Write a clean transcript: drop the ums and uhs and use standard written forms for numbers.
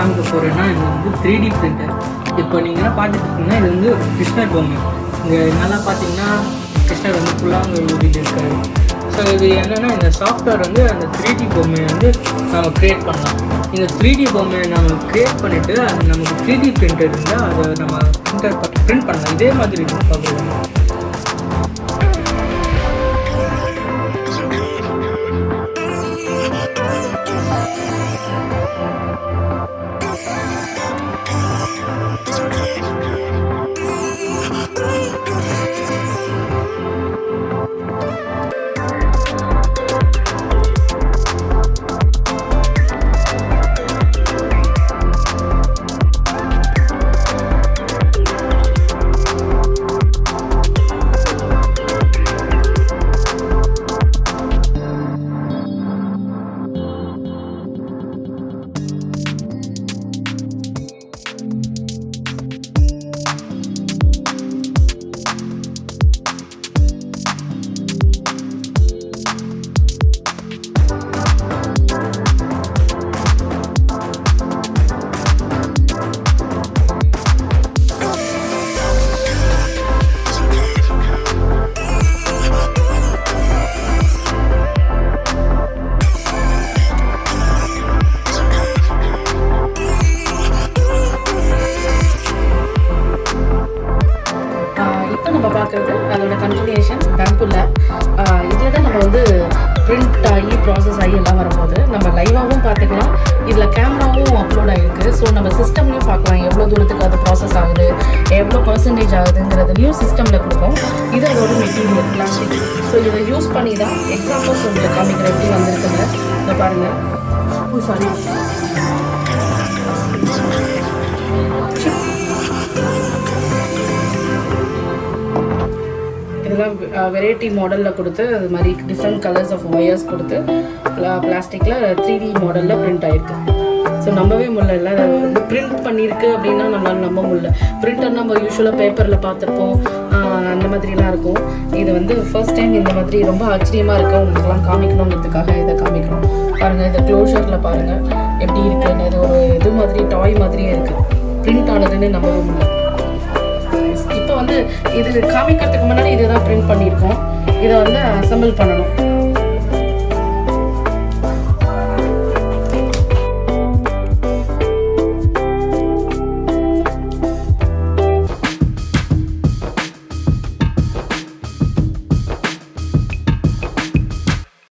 காமிக்க போகிறேன்னா இது வந்து 3D பிரிண்டர். இப்போ நீங்களாம் பார்த்துட்டு இருக்கீங்கன்னா இது வந்து ஒரு கிருஷ்ணர் பொம்மை. இங்கே நல்லா பார்த்தீங்கன்னா கிருஷ்ணர் வந்து ஃபுல்லாக ஒரு வீடு இருக்காரு. ஸோ இது என்னென்னா இந்த சாஃப்ட்வேர் வந்து அந்த 3D பொம்மையை வந்து நம்ம க்ரியேட் பண்ணலாம். இந்த 3D பொம்மையை நம்ம க்ரியேட் பண்ணிவிட்டு அது நமக்கு 3D பிரிண்டர் இருந்தால் அதை நம்ம பிரிண்ட் பண்ணலாம். இதே மாதிரி இருக்கும் பார்க்குறோம். அதோட கன்டினியூஷன் Bambu Lab. இதில் தான் நம்ம வந்து பிரிண்ட் ஆகி ப்ராசஸ் ஆகி எல்லாம் வரும்போது நம்ம லைவாகவும் பார்த்துக்கலாம். இதில் கேமராவும் அப்லோட் ஆகிருக்கு. ஸோ நம்ம சிஸ்டம்லேயும் பார்க்கலாம் எவ்வளோ தூரத்துக்கு அது ப்ராசஸ் ஆகுது, எவ்வளோ பர்சன்டேஜ் ஆகுதுங்கிறதுலையும் சிஸ்டமில் கொடுப்போம். இது அதோட மெட்டீரியல் பிளாஸ்டிக். ஸோ இதை யூஸ் பண்ணி தான் எக்ஸாம்பிள்ஸ் உங்களுக்கு காமிக்கிற எப்படி வந்திருக்குங்க. இதை பாருங்கள். சாரி, இதெல்லாம் வெரைட்டி மாடலில் கொடுத்து அது மாதிரி டிஃப்ரெண்ட் கலர்ஸ் ஆஃப் ஒயர்ஸ் கொடுத்து பிளாஸ்டிக்கில் 3D மாடலில் பிரிண்ட் ஆகிருக்கு. ஸோ நம்பவே முடியல, இல்லை பிரிண்ட் பண்ணியிருக்கு அப்படின்னா நம்மளால் நம்ப முடியல. பிரிண்டர் நம்ம யூஸ்வலாக பேப்பரில் பார்த்துருப்போம், அந்த மாதிரிலாம் இருக்கும். இது வந்து ஃபர்ஸ்ட் டைம் இந்த மாதிரி ரொம்ப ஆச்சரியமாக இருக்குது. உங்களுக்குலாம் காமிக்கணுங்கிறதுக்காக இதை காமிக்கணும். பாருங்கள், இதை க்ளோஷரில் பாருங்கள் எப்படி இருக்குன்னு. இது ஒரு இது மாதிரி டாய் மாதிரியே இருக்குது. பிரிண்ட் ஆனதுன்னு நம்பவே முடியல. இப்போ வந்து இது காமிக்கிறதுக்கு முன்னாடி இதுதான் பிரிண்ட் பண்ணியிருக்கோம். இதை வந்து அசம்பிள் பண்ணணும்.